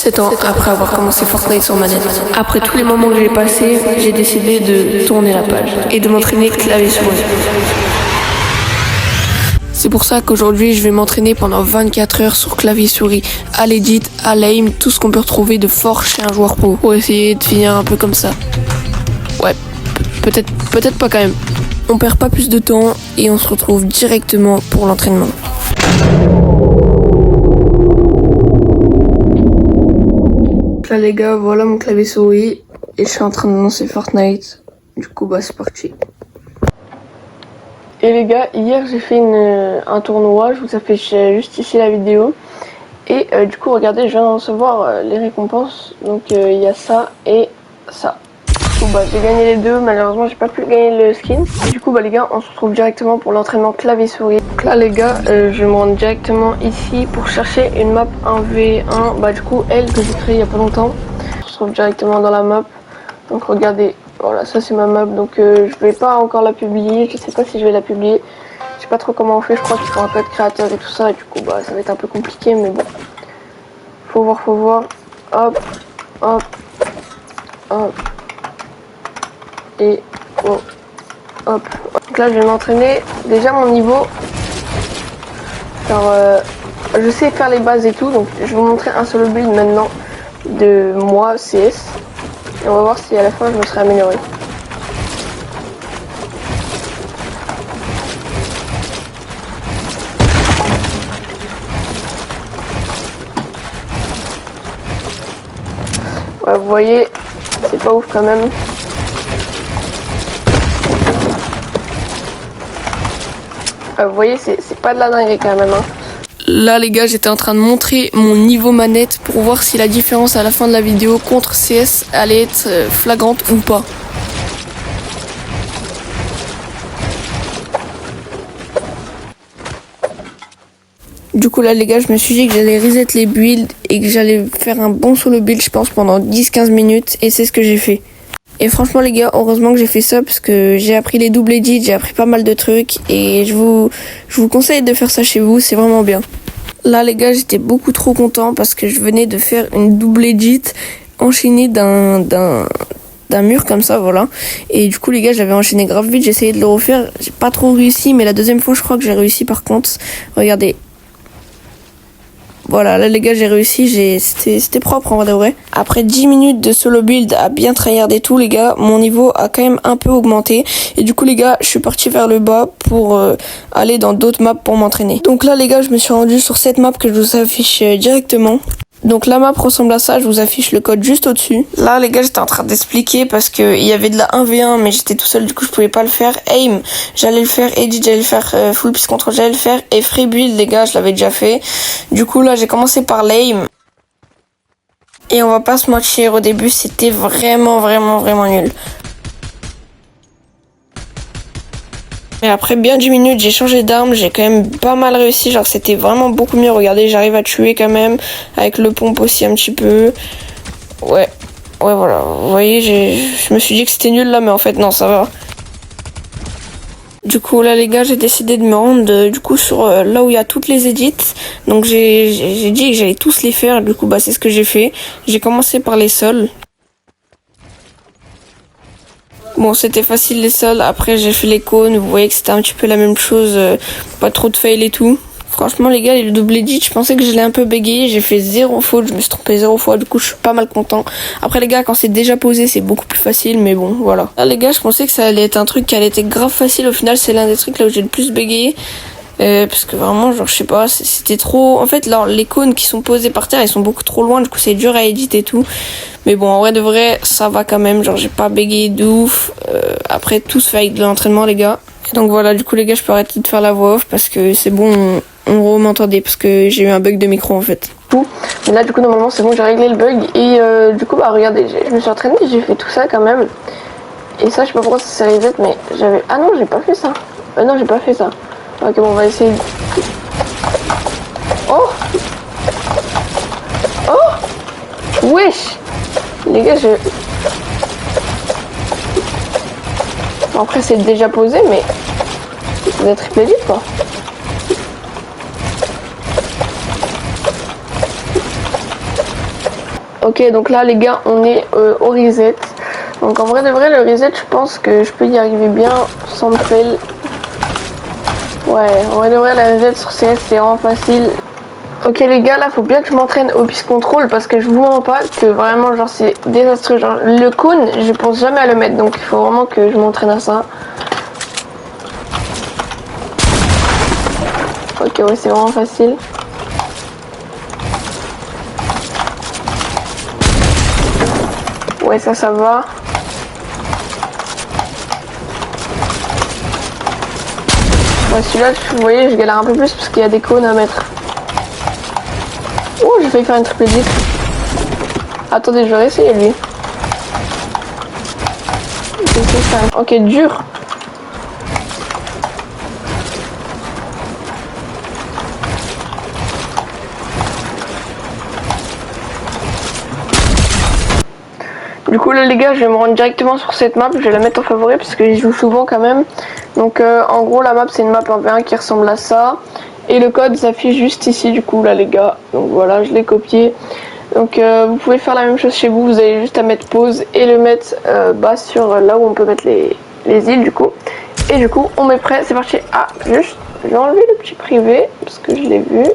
7 ans après avoir commencé Fortnite sur manette. Après tous les moments que j'ai passés, j'ai décidé de tourner la page et de m'entraîner clavier souris. C'est pour ça qu'aujourd'hui je vais m'entraîner pendant 24 heures sur clavier souris, à l'edit, à l'aim, tout ce qu'on peut retrouver de fort chez un joueur pro, pour essayer de finir un peu comme ça. Ouais, peut-être pas quand même. On perd pas plus de temps et on se retrouve directement pour l'entraînement. Là les gars, voilà mon clavier souris et je suis en train de lancer Fortnite. Du coup c'est parti. Et les gars, hier j'ai fait un tournoi, je vous affiche juste ici la vidéo. Et du coup regardez, je viens de recevoir les récompenses. Donc il y a ça et ça. Du coup j'ai gagné les deux, malheureusement j'ai pas pu gagner le skin. Du coup les gars, on se retrouve directement pour l'entraînement clavier souris. Donc là les gars, je vais me rendre directement ici pour chercher une map 1v1. Du coup elle que j'ai créée il y a pas longtemps. On se retrouve directement dans la map. Donc regardez. Voilà, ça c'est ma map, donc je vais pas encore la publier, je sais pas si je vais la publier. Je sais pas trop comment on fait, je crois qu'il faut un code créateur et tout ça, et du coup ça va être un peu compliqué, mais bon. Faut voir. Hop, hop, hop. Et oh, hop. Donc là je vais m'entraîner. Déjà mon niveau. Alors je sais faire les bases et tout, donc je vais vous montrer un solo build maintenant de moi CS. Et on va voir si à la fin je me serai amélioré. Ouais, vous voyez, c'est pas ouf quand même. Vous voyez, c'est pas de la dinguerie quand même. Hein. Là les gars, j'étais en train de montrer mon niveau manette pour voir si la différence à la fin de la vidéo contre CS allait être flagrante ou pas. Du coup là les gars, je me suis dit que j'allais reset les builds et que j'allais faire un bon solo build je pense pendant 10-15 minutes et c'est ce que j'ai fait. Et franchement les gars, heureusement que j'ai fait ça parce que j'ai appris les doubles edits, j'ai appris pas mal de trucs et je vous conseille de faire ça chez vous, c'est vraiment bien. Là les gars, j'étais beaucoup trop content parce que je venais de faire une double edit enchaînée d'un mur comme ça, voilà. Et du coup les gars, j'avais enchaîné grave vite, j'ai essayé de le refaire, j'ai pas trop réussi, mais la deuxième fois je crois que j'ai réussi par contre. Regardez. Voilà, là les gars j'ai réussi, c'était propre en vrai de vrai. Après 10 minutes de solo build à bien tryhard et tout les gars, mon niveau a quand même un peu augmenté. Et du coup les gars, je suis parti vers le bas pour aller dans d'autres maps pour m'entraîner. Donc là les gars, je me suis rendu sur cette map que je vous affiche directement. Donc la map ressemble à ça, je vous affiche le code juste au-dessus. Là les gars, j'étais en train d'expliquer parce que il y avait de la 1v1 mais j'étais tout seul, du coup je pouvais pas le faire. Aim, j'allais le faire, edit, j'allais le faire, full piece control, j'allais le faire, et free build les gars, je l'avais déjà fait. Du coup là j'ai commencé par l'aim. Et on va pas se mentir, au début c'était vraiment nul. Et après bien 10 minutes, j'ai changé d'arme, j'ai quand même pas mal réussi, genre c'était vraiment beaucoup mieux. Regardez, j'arrive à tuer quand même, avec le pompe aussi un petit peu. Ouais voilà, vous voyez, je me suis dit que c'était nul là, mais en fait non, ça va. Du coup là les gars, j'ai décidé de me rendre du coup sur là où il y a toutes les edits. Donc j'ai dit que j'allais tous les faire, du coup c'est ce que j'ai fait. J'ai commencé par les sols. Bon, c'était facile les sols, après j'ai fait les cônes, vous voyez que c'était un petit peu la même chose, pas trop de fail et tout. Franchement les gars, le double edit, je pensais que je l'ai un peu bégayé, j'ai fait 0 faute, je me suis trompé 0 fois, du coup je suis pas mal content. Après les gars, quand c'est déjà posé, c'est beaucoup plus facile, mais bon, voilà. Là les gars, je pensais que ça allait être un truc qui allait être grave facile, au final c'est l'un des trucs là où j'ai le plus bégayé. Parce que vraiment, genre, je sais pas, c'était trop... En fait, là, les cônes qui sont posés par terre, ils sont beaucoup trop loin, du coup, c'est dur à éditer et tout. Mais bon, en vrai de vrai, ça va quand même, genre, j'ai pas bégayé de ouf. Après, tout se fait avec de l'entraînement, les gars. Et donc voilà, du coup, les gars, je peux arrêter de faire la voix off parce que c'est bon, on m'entendait, parce que j'ai eu un bug de micro, en fait. Mais là, du coup, normalement, c'est bon, j'ai réglé le bug. Et du coup, regardez, je me suis entraînée, j'ai fait tout ça quand même. Et ça, je sais pas pourquoi ça s'est reset, mais j'avais... Ah non, j'ai pas fait ça. Non, j'ai pas fait ça. Ok, bon, on va essayer. Oh! Wesh! Les gars, Bon, après, c'est déjà posé, mais... C'est des triple edit, quoi. Ok, donc là les gars, on est au reset. Donc en vrai de vrai, le reset, je pense que je peux y arriver bien sans me fail. Ouais, en vrai de vrai, la reset sur CS, c'est vraiment facile. Ok les gars, là faut bien que je m'entraîne au piste contrôle parce que je vous mens pas que vraiment genre c'est désastreux. Genre le cône, je pense jamais à le mettre, donc il faut vraiment que je m'entraîne à ça. Ok, ouais, c'est vraiment facile. Ouais, ça va. Ouais, celui-là, vous voyez, je galère un peu plus parce qu'il y a des cônes à mettre. Oh, j'ai failli faire une triple dip. Attendez, je vais réessayer lui. Ok, dur. Du coup là les gars, je vais me rendre directement sur cette map, je vais la mettre en favori parce que j'y joue souvent quand même. Donc en gros la map c'est une map 1v1 qui ressemble à ça. Et le code s'affiche juste ici du coup là les gars. Donc voilà, je l'ai copié. Donc vous pouvez faire la même chose chez vous, vous avez juste à mettre pause et le mettre bas sur là où on peut mettre les îles du coup. Et du coup on est prêt, c'est parti. Ah juste, je vais enlever le petit privé parce que je l'ai vu.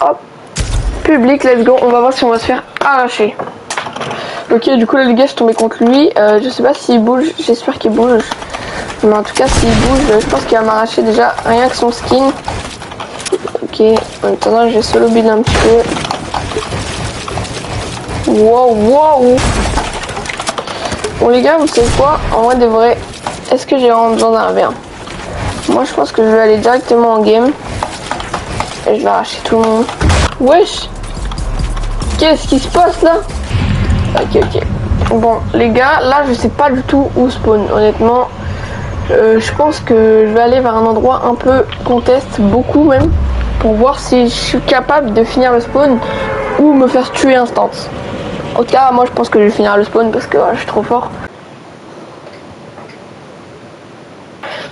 Hop, public, let's go, on va voir si on va se faire arracher. Ok, du coup là les gars, je suis tombé contre lui. Je sais pas s'il bouge, j'espère qu'il bouge. Mais en tout cas, s'il bouge, je pense qu'il va m'arracher déjà rien que son skin. Ok, en attendant, je vais solo build un petit peu. Wow, wow. Bon les gars, vous savez quoi? En vrai de vrai, est-ce que j'ai vraiment besoin d'un V1? Moi je pense que je vais aller directement en game. Et je vais arracher tout le monde. Wesh! Qu'est-ce qui se passe là? Ok. Bon, les gars, là, je sais pas du tout où spawn. Honnêtement, je pense que je vais aller vers un endroit un peu contest, beaucoup même, pour voir si je suis capable de finir le spawn ou me faire tuer instant. En tout cas, moi, je pense que je vais finir le spawn parce que je suis trop fort.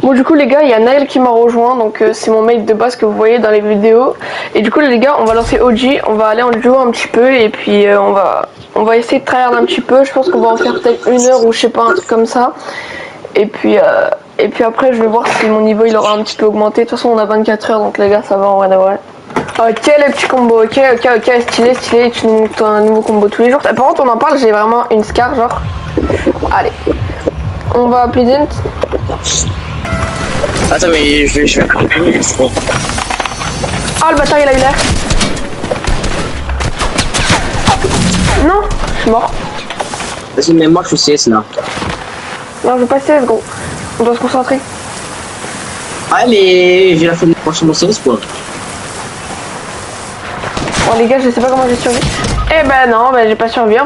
Bon du coup les gars, il y a Naël qui m'a rejoint, donc c'est mon mate de base que vous voyez dans les vidéos. Et du coup les gars, on va lancer OG, on va aller en duo un petit peu et puis on va essayer de tryhard un petit peu. Je pense qu'on va en faire peut-être 1 heure ou je sais pas, un truc comme ça. Et puis après je vais voir si mon niveau il aura un petit peu augmenté. De toute façon on a 24 heures donc les gars ça va en vrai de vrai. Ok les petits combos, ok, stylé, tu nous montres un nouveau combo tous les jours. Par contre on en parle, j'ai vraiment une scar genre. Allez, on va Pleasant. Attends, mais je vais. Ah, le bâtard, il a eu l'air. Non, je suis mort. Vas-y, mais moi, je suis CS là. Non, je veux pas CS, gros. On doit se concentrer. Ah, mais j'ai la fin de mon CS, quoi. Bon, les gars, je sais pas comment j'ai survécu. Eh ben non, ben j'ai pas survécu.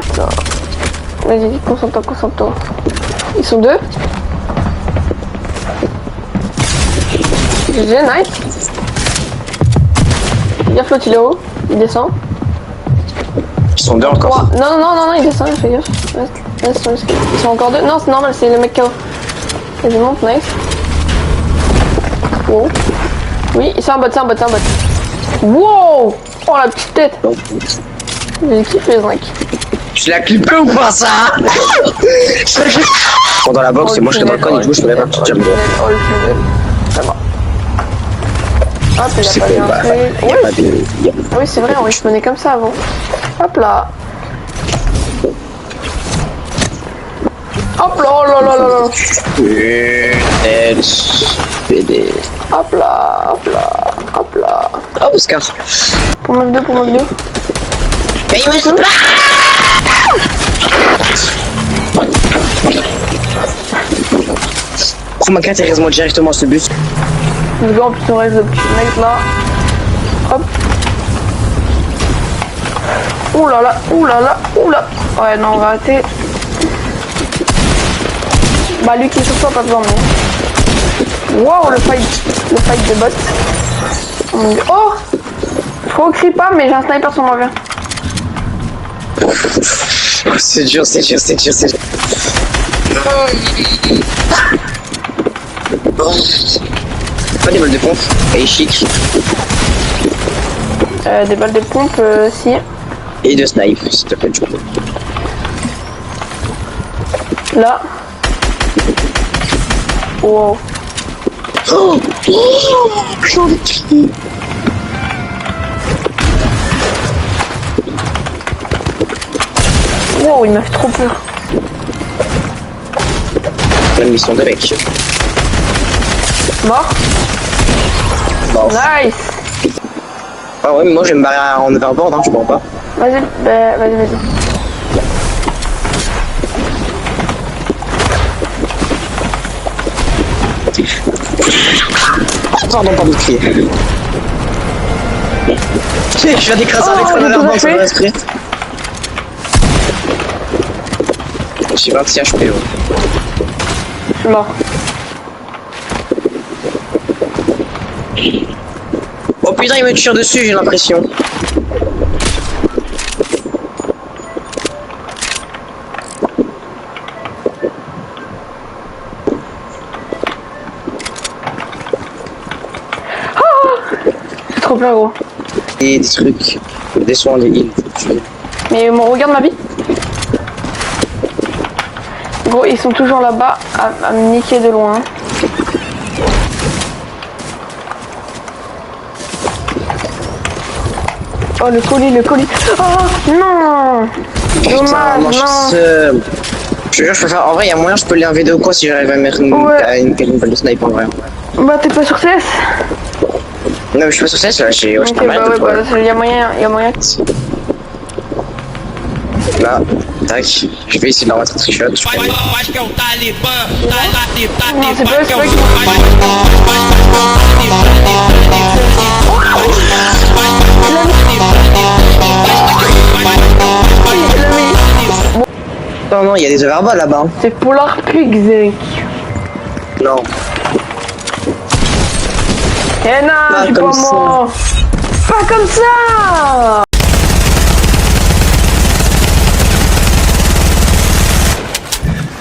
Vas-y, concentre-toi. Ils sont deux. GG, nice. Il y a Flotte, il est haut. Il descend. Ils sont deux encore. Non, il descend, fais gaffe. Reste sur le ski. Ils sont encore deux. Non, c'est normal, c'est le mec KO. Vas-y, monte, nice. Wow. Oui, c'est un bot. Wow! Oh, la petite tête. J'ai kiffé ce mec. Je l'ai clippé ou pas ça? Pendant la boxe, c'est moi je serais dans le coin et du coup je peux même pas te dire. Ça va. Hop, il a pas bien fait. Oui, c'est vrai, on respawnait comme ça avant. Hop là. Hop là, oh là là là là. PD. Hop là. Oh, Oscar. Pour meuf 2. Mais il me se plaît. Prends ma carte et reste-moi directement à ce bus. Le gars, en plus, on reste le petit mec là. Hop. Ouh là là. Ouais, non, on va arrêter. Bah, lui qui est sur toi, pas besoin, mais. Waouh, le fight de bot. Oh! Trop crie pas, mais j'ai un sniper sur moi, viens. C'est dur. Pas des balles de pompe, elle est chic. Des balles de pompe, si. Et de snipe, s'il te plaît, Joe. Là. Wow. Oh, j'en ai crié. Wow, il m'a fait trop peur. La mission de mec. Mort. Bon. Nice. Ah ouais, mais moi je vais me barrer en overboard, hein, tu comprends pas. Vas-y, bah, vas-y. Pardon, pas de crier. Je viens d'écraser avec un overboard, ça va inscrire. J'ai 26 HP, ouais. Je suis mort. Oh putain, il me tire dessus, j'ai l'impression. C'est trop peur, gros. Et des trucs, des soins, des heals. Mais regarde ma vie. Gros, ils sont toujours là-bas à me niquer de loin. Oh, le colis. Oh, non. Dommage, non. Je te jure, je peux faire. En vrai, il y a moyen, je peux les invader ou quoi si j'arrive à mettre une balle de snipe en vrai. Bah, t'es pas sur CS? Non, mais je suis pas sur CS là, j'ai Ok, pas mal bah de ouais, fois. bah, y a moyen. Là, tac, je vais essayer de leur mettre un trickshot. Non, c'est pas eux, c'est pas eux qui Non, il y a des overballs là-bas. C'est Polar Pigs, Eric. Non. Eh non, je suis pas comme ça. mort. Pas comme ça.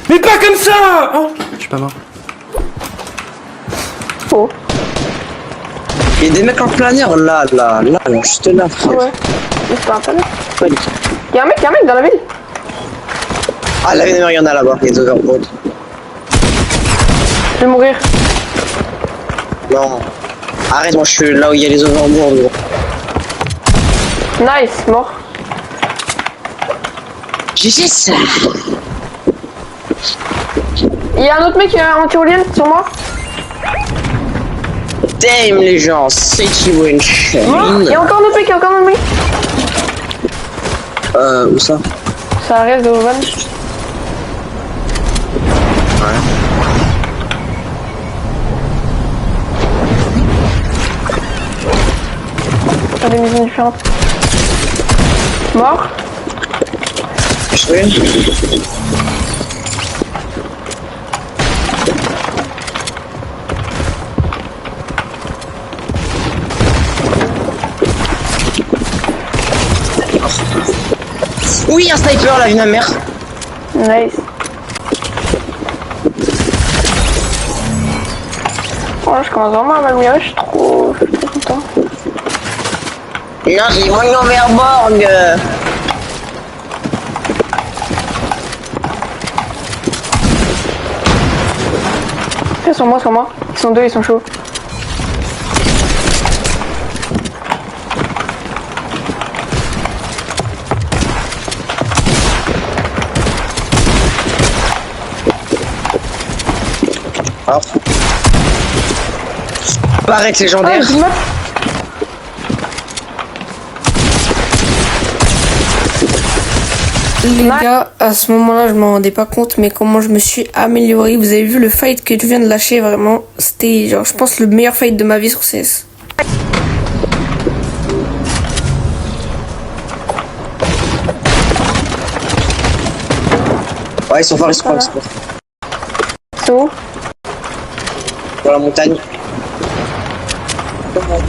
Mais pas comme ça. Oh, je suis pas mort. Oh. Il y a des mecs en planeur là, juste là, frère. Ouais. C'est pas un panneau. Ouais. Y'a un mec dans la ville. Ah, là, il y en a là-bas, il y a des overballs. Je vais mourir. Non. Arrête, moi je suis là où il y a les overballs, gros. Nice, mort. J'ai ça. Il y a un autre mec en tyrolienne sur moi. Damn les gens, c'est T-Win Il y a encore un autre mec, Où ça? Ça reste de Ovan. Ouais. Sur des maisons différentes. Mort. Je sais. Oui, un sniper là, une mère. Nice. Oh, je commence vraiment à m'améliorer, je suis trop content. Non, c'est mon overboard. Sur moi. Ils sont deux, ils sont chauds. Oh. Arrête légendaire. Oh, Les gars, à ce moment-là, je m'en rendais pas compte, mais comment je me suis amélioré. Vous avez vu le fight que je viens de lâcher, vraiment. C'était, genre, je pense, le meilleur fight de ma vie sur CS. Ouais, ils sont forts, ils sont forts. c'est où? Dans la montagne.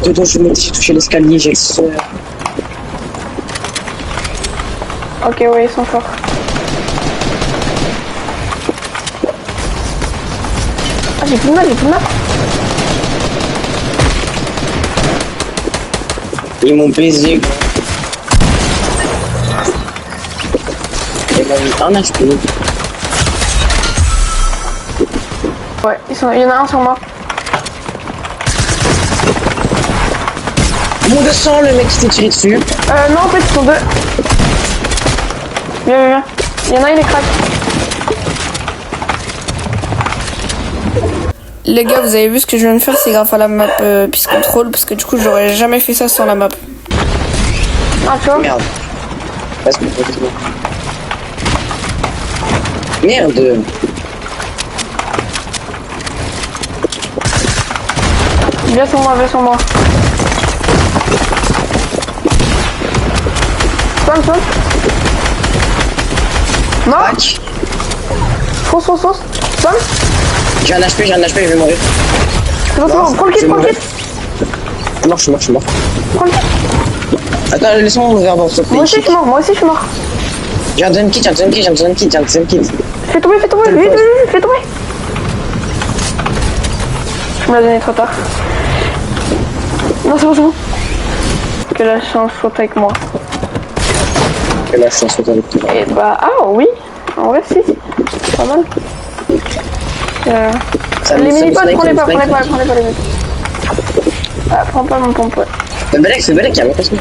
Dedans, je me suis touché l'escalier, j'ai le seum. Ok, ouais, ils sont forts. Ah, j'ai plus de mal. Ils m'ont baisé. a mis un HP. Ouais, il y en a un sur moi. Mon 200, le mec qui s'est tiré dessus. Non, en fait, ils sont deux. Viens. Il y en a, il est crack. Les gars, vous avez vu ce que je viens de faire, c'est grâce à la map Peace Control, parce que du coup, j'aurais jamais fait ça sans la map. Ah, tu vois. Merde. Vas-y. Merde. Viens sur moi. Spawn. Non. Crac. Fonce. Spawn. J'ai un HP, je vais mourir. C'est bon, prends le kit. Je suis mort. Prends le kit. Attends, laisse-moi ouvrir dans ce Moi aussi, je suis mort. J'ai un deuxième kit. Fais tomber, vite, fais tomber. Je me l'ai donné trop tard. Non, c'est bon. Que la chance soit avec moi. Et là, je suis avec toi. Et bah, oui. En vrai, si. Pas mal. Les mini-pods, prenez pas les mini. Prends pas mon pompe, ouais. C'est Belek qui a l'impression.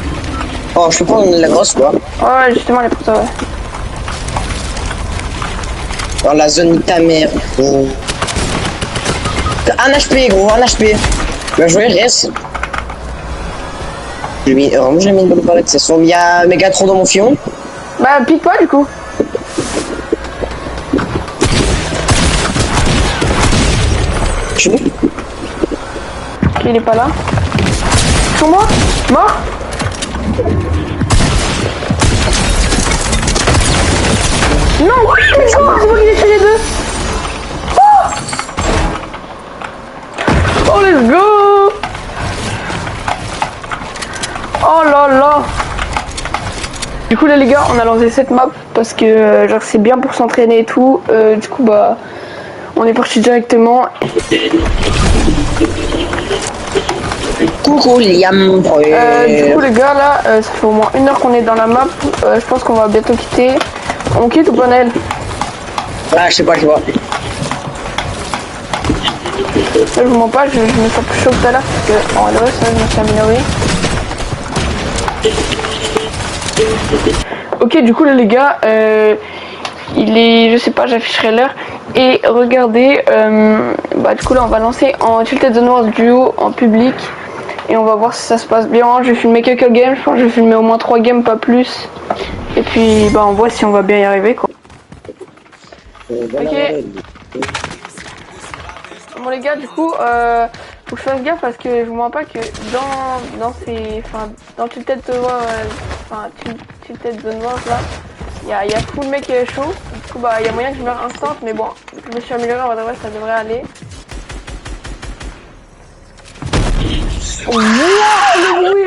Oh, je peux prendre la grosse, quoi. Ouais, justement, elle est pour toi, ouais. Dans la zone de ta mère. Oh. Un HP, gros, un HP. Bien joué, reste. J'ai mis une bonne palette, c'est son. Il y a Megatron dans mon fion. Bah, pique pas, du coup. Je suis où? Ok, il est pas là. Sur moi. Mort. Non, mais c'est moi qui ai fait les deux. Oh, let's go. Oh là là. Du coup là les gars, on a lancé cette map parce que genre c'est bien pour s'entraîner et tout. Du coup bah on est parti directement. Coucou Liam. Du coup les gars là, ça fait au moins 1 heure qu'on est dans la map. Je pense qu'on va bientôt quitter. On quitte ou pas Naël? Ah je sais pas. Là, je vous mens pas, je me sens plus chaud que tout à l'heure parce que en vrai ça je me suis amélioré. Ok du coup là les gars, il est, je sais pas, j'afficherai l'heure. Et regardez, bah du coup là on va lancer en Tilted Zone Wars duo en public. Et on va voir si ça se passe bien. Je vais filmer quelques games, je pense que je vais filmer au moins 3 games, pas plus. Et puis bah on voit si on va bien y arriver quoi. Ok. Bon les gars, du coup, faut que je fasse gaffe parce que je vous mens pas que dans Tilted Zone Wars là, il y a full mec chaud. Du coup bah il y a moyen que je meure instant, mais bon, je me suis amélioré, en vrai ça devrait aller. Wow, le bruit.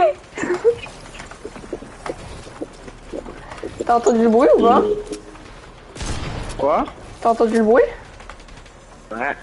T'as entendu le bruit ou pas? Quoi? T'as entendu le bruit? Ouais.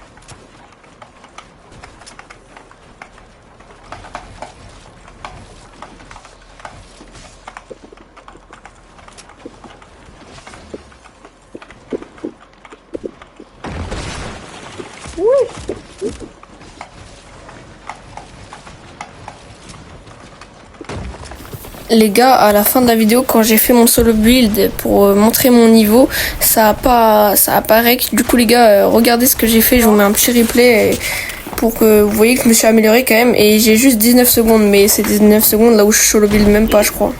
Les gars, à la fin de la vidéo, quand j'ai fait mon solo build pour montrer mon niveau, ça a pas rec. Du coup les gars, regardez ce que j'ai fait, je vous mets un petit replay pour que vous voyez que je me suis amélioré quand même. Et j'ai juste 19 secondes, mais c'est 19 secondes là où je suis solo build même pas, je crois.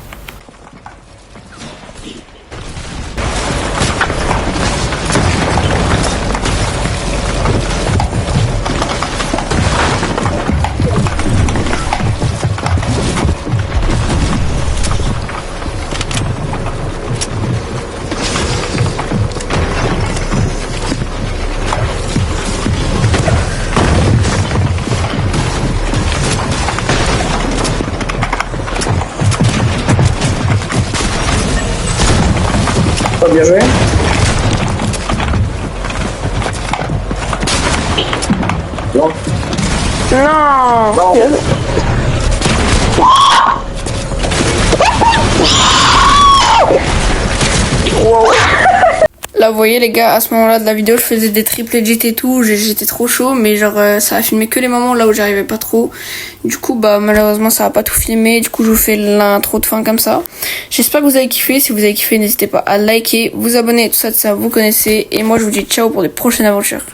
Bien joué. Non. Non. Non. Wow. Là, vous voyez les gars, à ce moment-là de la vidéo, je faisais des triple legit et tout, j'étais trop chaud, mais genre ça a filmé que les moments là où j'arrivais pas trop. Du coup, bah malheureusement ça a pas tout filmé, du coup je vous fais l'intro de fin comme ça. J'espère que vous avez kiffé, si vous avez kiffé, n'hésitez pas à liker, vous abonner, tout ça, vous connaissez, et moi je vous dis ciao pour des prochaines aventures.